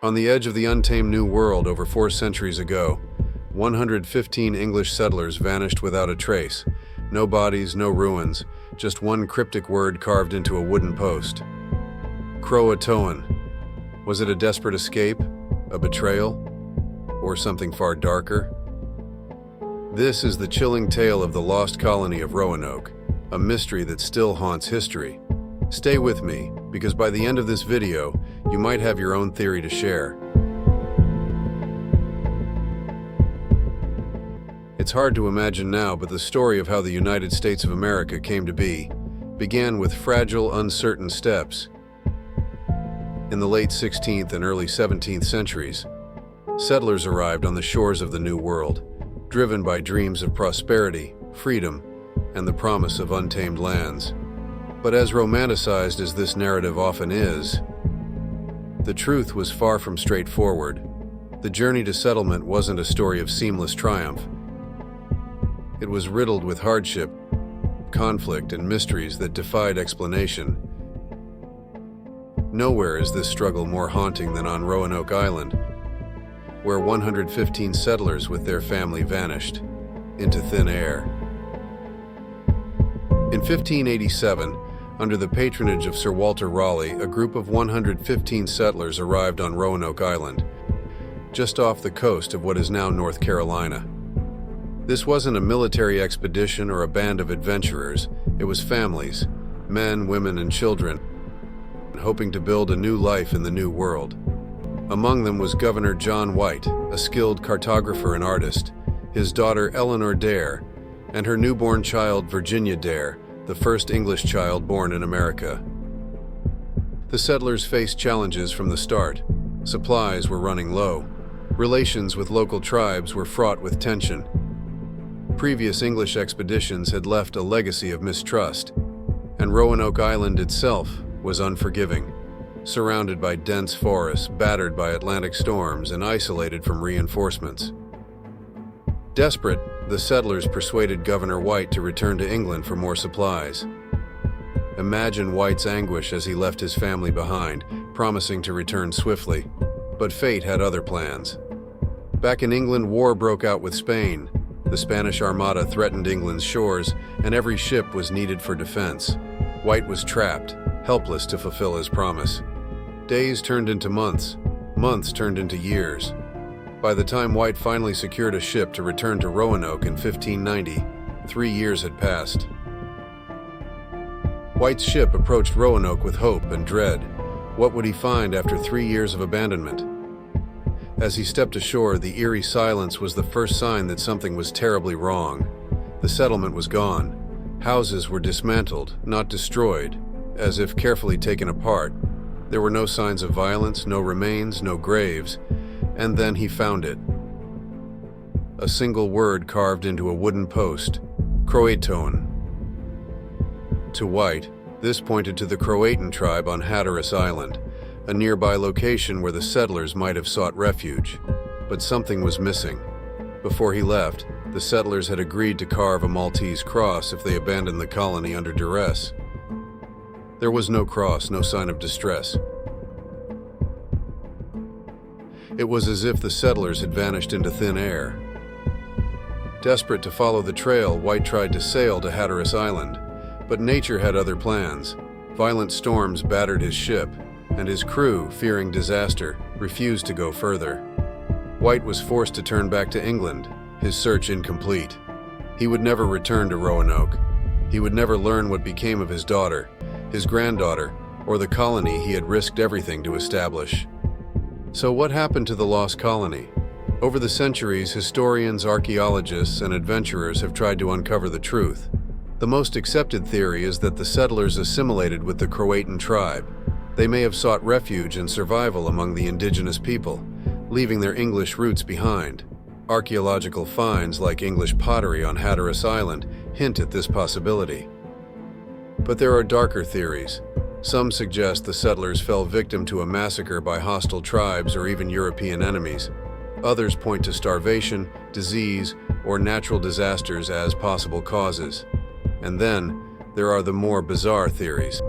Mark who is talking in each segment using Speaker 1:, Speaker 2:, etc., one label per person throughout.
Speaker 1: On the edge of the untamed New World over 4 centuries ago, 115 English settlers vanished without a trace. No bodies, no ruins, just one cryptic word carved into a wooden post. Croatoan. Was it a desperate escape, a betrayal, or something far darker? This is the chilling tale of the lost colony of Roanoke, a mystery that still haunts history. Stay with me, because by the end of this video, you might have your own theory to share. It's hard to imagine now, but the story of how the United States of America came to be began with fragile, uncertain steps. In the late 16th and early 17th centuries, settlers arrived on the shores of the New World, driven by dreams of prosperity, freedom, and the promise of untamed lands. But as romanticized as this narrative often is, the truth was far from straightforward. The journey to settlement wasn't a story of seamless triumph. It was riddled with hardship, conflict, and mysteries that defied explanation. Nowhere is this struggle more haunting than on Roanoke Island, where 115 settlers with their family vanished into thin air. In 1587, under the patronage of Sir Walter Raleigh, a group of 115 settlers arrived on Roanoke Island, just off the coast of what is now North Carolina. This wasn't a military expedition or a band of adventurers. It was families, men, women, and children, hoping to build a new life in the New World. Among them was Governor John White, a skilled cartographer and artist, his daughter Eleanor Dare, and her newborn child Virginia Dare, the first English child born in America. The settlers faced challenges from the start. Supplies were running low. Relations with local tribes were fraught with tension. Previous English expeditions had left a legacy of mistrust, and Roanoke Island itself was unforgiving, surrounded by dense forests, battered by Atlantic storms, and isolated from reinforcements. Desperate, the settlers persuaded Governor White to return to England for more supplies. Imagine White's anguish as he left his family behind, promising to return swiftly. But fate had other plans. Back in England, war broke out with Spain. The Spanish Armada threatened England's shores, and every ship was needed for defense. White was trapped, helpless to fulfill his promise. Days turned into months, months turned into years. By the time White finally secured a ship to return to Roanoke in 1590, 3 years had passed. White's ship approached Roanoke with hope and dread. What would he find after 3 years of abandonment? As he stepped ashore, the eerie silence was the first sign that something was terribly wrong. The settlement was gone. Houses were dismantled, not destroyed, as if carefully taken apart. There were no signs of violence, no remains, no graves. And then he found it. A single word carved into a wooden post: Croatoan. To White, this pointed to the Croatoan tribe on Hatteras Island, a nearby location where the settlers might have sought refuge. But something was missing. Before he left, the settlers had agreed to carve a Maltese cross if they abandoned the colony under duress. There was no cross, no sign of distress. It was as if the settlers had vanished into thin air. Desperate to follow the trail, White tried to sail to Hatteras Island, but nature had other plans. Violent storms battered his ship, and his crew, fearing disaster, refused to go further. White was forced to turn back to England, his search incomplete. He would never return to Roanoke. He would never learn what became of his daughter, his granddaughter, or the colony he had risked everything to establish. So what happened to the lost colony? Over the centuries, historians, archaeologists, and adventurers have tried to uncover the truth. The most accepted theory is that the settlers assimilated with the Croatoan tribe. They may have sought refuge and survival among the indigenous people, leaving their English roots behind. Archaeological finds like English pottery on Hatteras Island hint at this possibility. But there are darker theories. Some suggest the settlers fell victim to a massacre by hostile tribes or even European enemies. Others point to starvation, disease, or natural disasters as possible causes. And then, there are the more bizarre theories.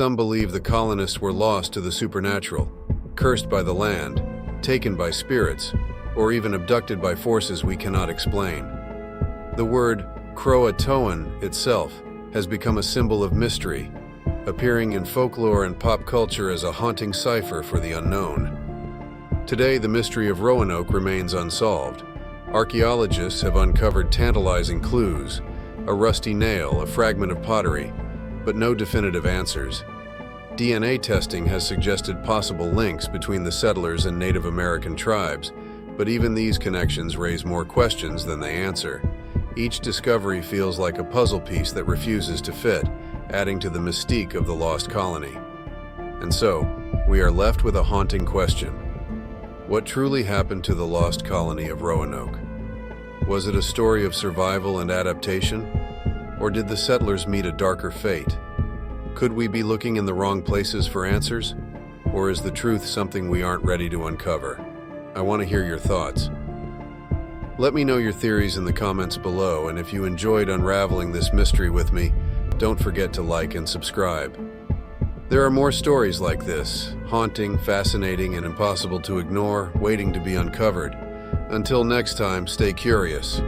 Speaker 1: Some believe the colonists were lost to the supernatural, cursed by the land, taken by spirits, or even abducted by forces we cannot explain. The word Croatoan itself has become a symbol of mystery, appearing in folklore and pop culture as a haunting cipher for the unknown. Today, the mystery of Roanoke remains unsolved. Archaeologists have uncovered tantalizing clues, a rusty nail, a fragment of pottery, but no definitive answers. DNA testing has suggested possible links between the settlers and Native American tribes, but even these connections raise more questions than they answer. Each discovery feels like a puzzle piece that refuses to fit, adding to the mystique of the lost colony. And so, we are left with a haunting question. What truly happened to the lost colony of Roanoke? Was it a story of survival and adaptation? Or did the settlers meet a darker fate? Could we be looking in the wrong places for answers? Or is the truth something we aren't ready to uncover? I want to hear your thoughts. Let me know your theories in the comments below, and if you enjoyed unraveling this mystery with me, don't forget to like and subscribe. There are more stories like this, haunting, fascinating, and impossible to ignore, waiting to be uncovered. Until next time, stay curious.